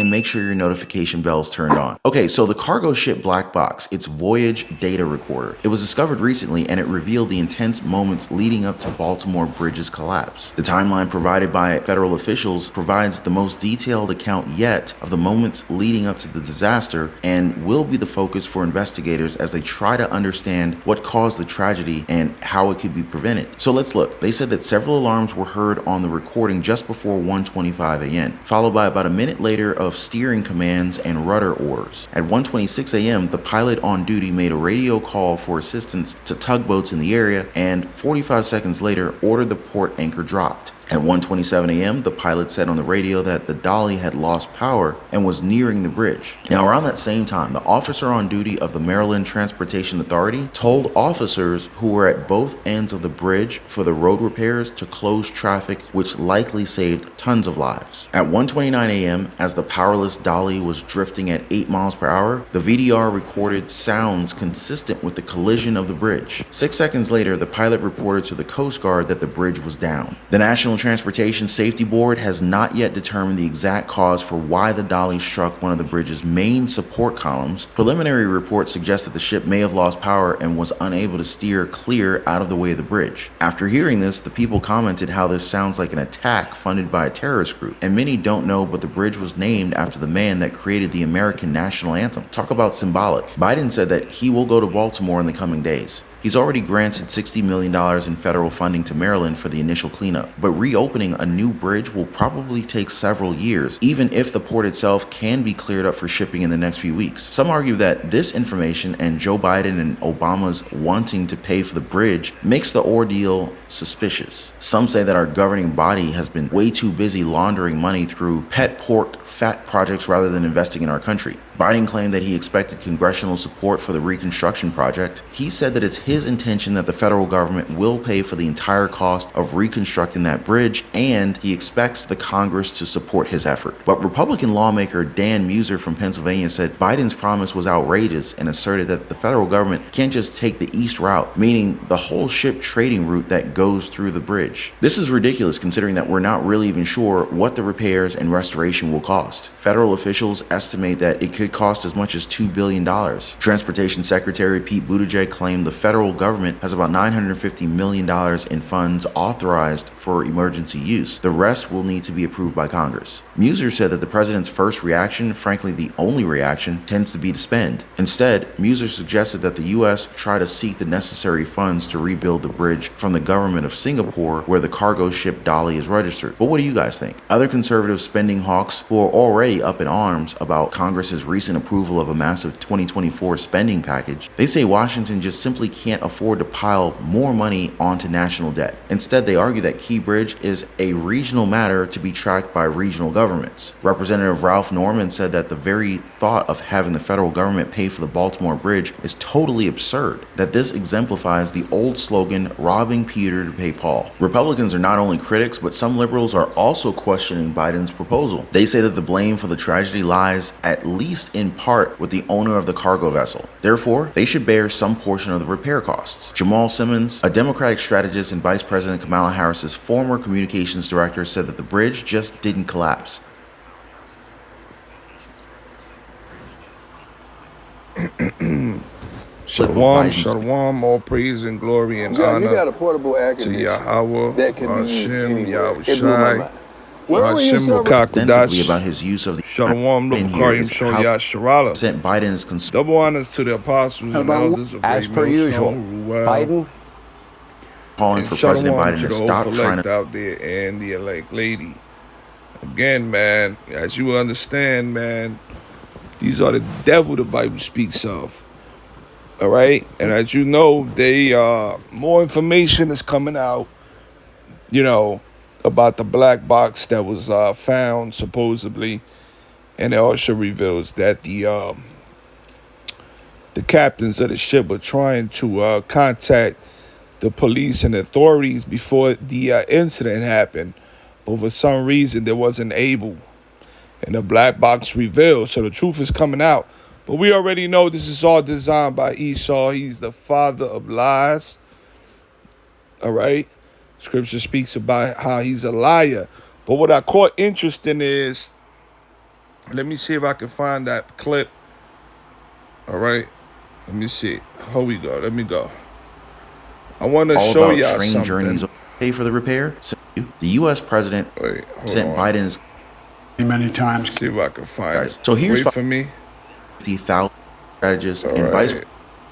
and make sure your notification bell's turned on. Okay, so the cargo ship black box, it's Voyage Data Recorder. It was discovered recently and it revealed the intense moments leading up to Baltimore Bridge's collapse. The timeline provided by federal officials provides the most detailed account yet of the moments leading up to the disaster and will be the focus for investigators as they try to understand what caused the tragedy and how it could be prevented. So let's look. They said that several alarms were heard on the recording just before 1:25 a.m., followed by about a minute later of steering commands and rudder orders. At 1:26 a.m., the pilot on duty made a radio call for assistance to tugboats in the area, and 45 seconds later ordered the port anchor dropped. At 1:27 a.m., the pilot said on the radio that the DALI had lost power and was nearing the bridge. Now, around that same time, the officer on duty of the Maryland Transportation Authority told officers who were at both ends of the bridge for the road repairs to close traffic, which likely saved tons of lives. At 1:29 a.m., as the powerless DALI was drifting at 8 miles per hour, the VDR recorded sounds consistent with the collision of the bridge. 6 seconds later, the pilot reported to the Coast Guard that the bridge was down. The National Transportation Safety Board has not yet determined the exact cause for why the DALI struck one of the bridge's main support columns. Preliminary reports suggest that the ship may have lost power and was unable to steer clear out of the way of the bridge. After hearing this, the people commented how this sounds like an attack funded by a terrorist group, and many don't know, but the bridge was named after the man that created the American national anthem. Talk about symbolic. Biden said that he will go to Baltimore in the coming days. He's already granted $60 million in federal funding to Maryland for the initial cleanup, but reopening a new bridge will probably take several years, even if the port itself can be cleared up for shipping in the next few weeks. Some argue that this information and Joe Biden and Obama's wanting to pay for the bridge makes the ordeal suspicious. Some say that our governing body has been way too busy laundering money through pet pork fat projects rather than investing in our country. Biden claimed that he expected congressional support for the reconstruction project. He said that it's his intention that the federal government will pay for the entire cost of reconstructing that bridge, and he expects the Congress to support his effort. But Republican lawmaker Dan Muser from Pennsylvania said Biden's promise was outrageous and asserted that the federal government can't just take the east route, meaning the whole ship trading route that goes through the bridge. This is ridiculous considering that we're not really even sure what the repairs and restoration will cost. Federal officials estimate that it could cost as much as $2 billion. Transportation Secretary Pete Buttigieg claimed the federal government has about $950 million in funds authorized for emergency use. The rest will need to be approved by Congress. Muser said that the president's first reaction, frankly the only reaction, tends to be to spend. Instead, Muser suggested that the U.S. try to seek the necessary funds to rebuild the bridge from the government of Singapore, where the cargo ship DALI is registered. But what do you guys think? Other conservative spending hawks who are already up in arms about Congress's recent approval of a massive 2024 spending package, they say Washington just simply can't afford to pile more money onto national debt. Instead, they argue that Key Bridge is a regional matter to be tracked by regional governments. Representative Ralph Norman said that the very thought of having the federal government pay for the Baltimore Bridge is totally absurd, that this exemplifies the old slogan, robbing Peter to pay Paul. Republicans are not only critics, but some liberals are also questioning Biden's proposal. They say that the blame for the tragedy lies at least in part with the owner of the cargo vessel. Therefore, they should bear some portion of the repair costs. Jamal Simmons, a Democratic strategist and Vice President Kamala Harris's former communications director, said that the bridge just didn't collapse. Shalom, shalom, all praise and glory and honor you got a portable air to Yahweh, that can be used Hashem, anywhere. Yahweh It blew my Shai, mind. Where were you, Hashem sir? Extensively Lukakudash, about his use of the Shalom, in here Lukarim is Shon how Yasharala. sent Biden is concerned. Double honors to the apostles and elders of As Great per usual, Millstone, Biden, Calling and for President shalom Biden to to the stop oath trying elect to out there and the elect lady. Again, man, as you understand, man, these are the devil the Bible speaks of. All right, and as you know, more information is coming out, about the black box that was found supposedly, and it also reveals that the captains of the ship were trying to contact the police and authorities before the incident happened, but for some reason they wasn't able, and the black box revealed. So the truth is coming out. But we already know this is all designed by Esau. He's the father of lies. All right? Scripture speaks about how he's a liar. But what I caught interesting is Let me see if I can find that clip. All right. Let me see. Here we go. Let me go. I want to All show about y'all train journeys something. pay for the repair. So the U.S. president Wait, hold sent on. Biden's many times. See if I can find guys. it. So here's Wait for me. 50,000 strategists All and Vice right.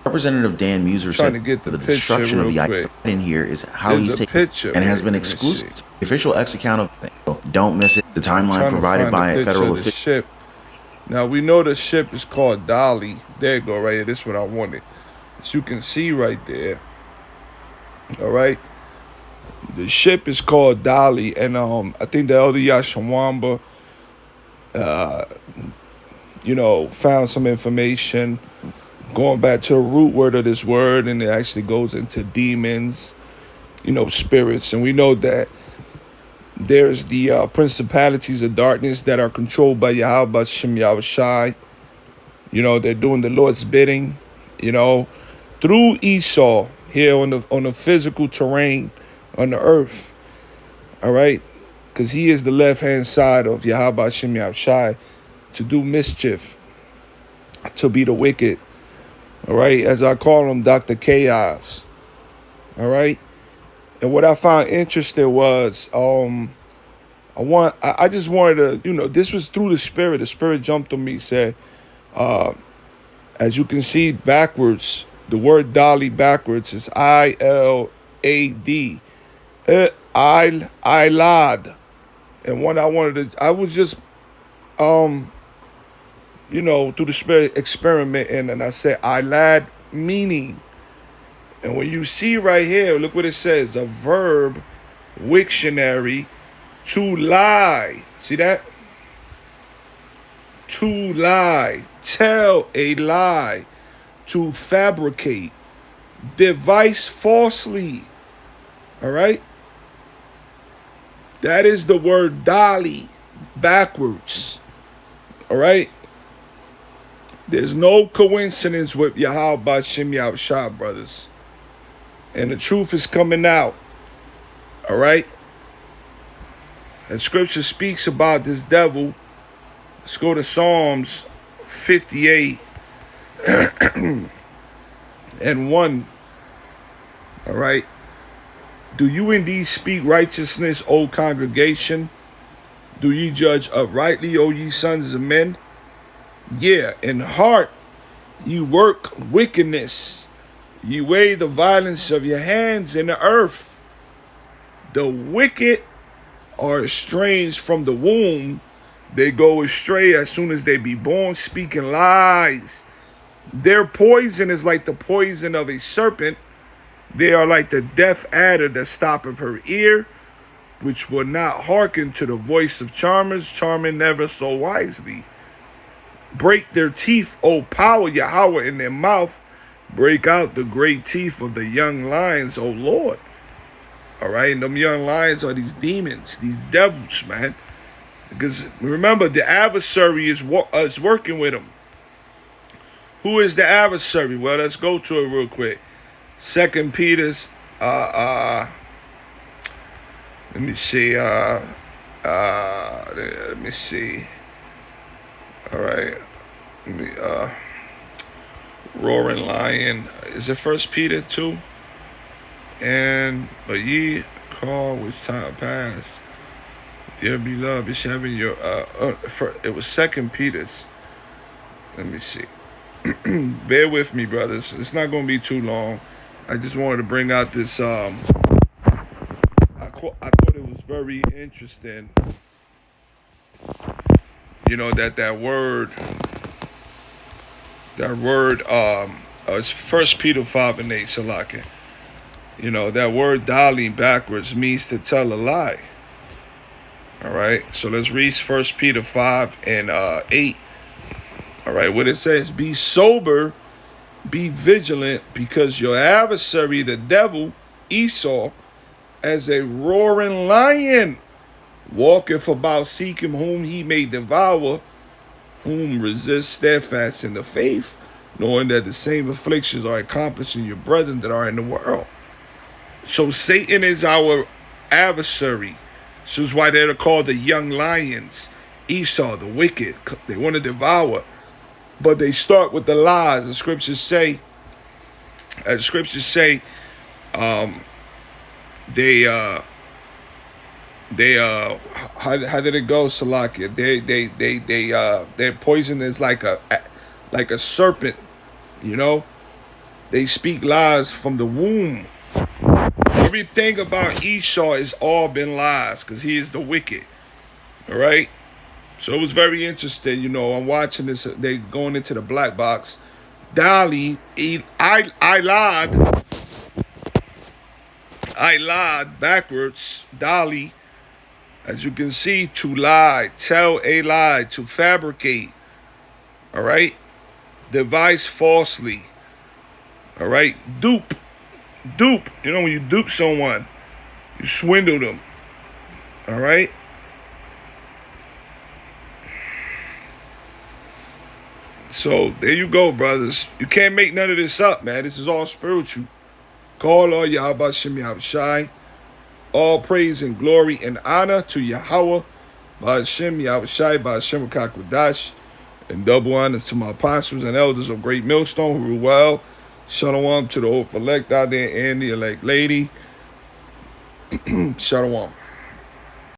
Representative Dan Muser Trying said to get the the picture destruction of real the quick. ILAD in here is how There's he's a taken picture. and has Wait, been let me exclusive. see. The official X account of the thing. So don't miss it. The timeline Trying to provided find by the a picture federal of the official. ship. Now we know the ship is called DALI. There you go, right here. This is what I wanted. As you can see right there. All right. The ship is called DALI, and I think the elder Yashawamba, found some information going back to the root word of this word, and it actually goes into demons, spirits, and we know that there's the principalities of darkness that are controlled by Yahweh Shem Yahushai. They're doing the Lord's bidding, through Esau here on the physical terrain on the earth. All right, because he is the left hand side of Yahweh Shem Yahushai to do mischief, to be the wicked. All right, as I call him, Dr. Chaos. All right, and what I found interesting was I just wanted to, this was through the spirit. The spirit jumped on me, said, as you can see backwards, the word DALI backwards is ILAD. ILAD. And what I was just, through the spirit experimenting, and I said ILAD meaning. And when you see right here, look what it says, a verb, Wiktionary, to lie. See that? To lie, tell a lie, to fabricate, devise falsely. All right? That is the word DALI backwards. All right? There's no coincidence with Yahweh Shem Yahushua, brothers. And the truth is coming out. All right? And scripture speaks about this devil. Let's go to Psalms 58 and 1. All right? Do you indeed speak righteousness, O congregation? Do ye judge uprightly, O ye sons of men? Yeah, in heart ye work wickedness. Ye weigh the violence of your hands in the earth. The wicked are estranged from the womb. They go astray as soon as they be born, speaking lies. Their poison is like the poison of a serpent. They are like the deaf adder that stoppeth her ear, which will not hearken to the voice of charmers, charming never so wisely. Break their teeth, O power, Yahweh, in their mouth. Break out the great teeth of the young lions, O Lord. All right, and them young lions are these demons, these devils, man. Because remember, the adversary is working with them. Who is the adversary? Well, let's go to it real quick. 2 Peter's, let me see, let me see. All right, let me, roaring lion. Is it 1 Peter 2? But ye call which time past, dear beloved, it's having your, it was 2 Peter's. Let me see. Bear with me, brothers. It's not going to be too long. I just wanted to bring out this, I thought it was very interesting, that word, it's 1 Peter 5 and 8, Salaki. That word DALI backwards means to tell a lie. All right, so let's read 1 Peter 5 and 8. All right, what it says, be sober, be vigilant, because your adversary, the devil, Esau, as a roaring lion, walketh about seeking whom he may devour, whom resist steadfast in the faith, knowing that the same afflictions are accomplishing your brethren that are in the world. So Satan is our adversary. This is why they're called the young lions. Esau, the wicked. They want to devour. But they start with the lies. The scriptures say, they how did it go, Salakia? Their poison is like a serpent, you know? They speak lies from the womb. Everything about Esau has all been lies, because he is the wicked. All right? So it was very interesting, you know. I'm watching this. They going into the black box. DALI, ILAD backwards. DALI, as you can see, to lie, tell a lie, to fabricate. All right? Devise falsely. All right? Dupe. You know, when you dupe someone, you swindle them. All right? So there you go, brothers. You can't make none of this up, man. This is all spiritual. Call all Yahweh Shem Yahushai. All praise and glory and honor to Yahweh, Ba'ashem Yahushai, Ba'ashem Kakwadash, and double honors to my apostles and elders of Great Millstone who rule well. Shalom to the old elect out there and the elect lady. Shalom.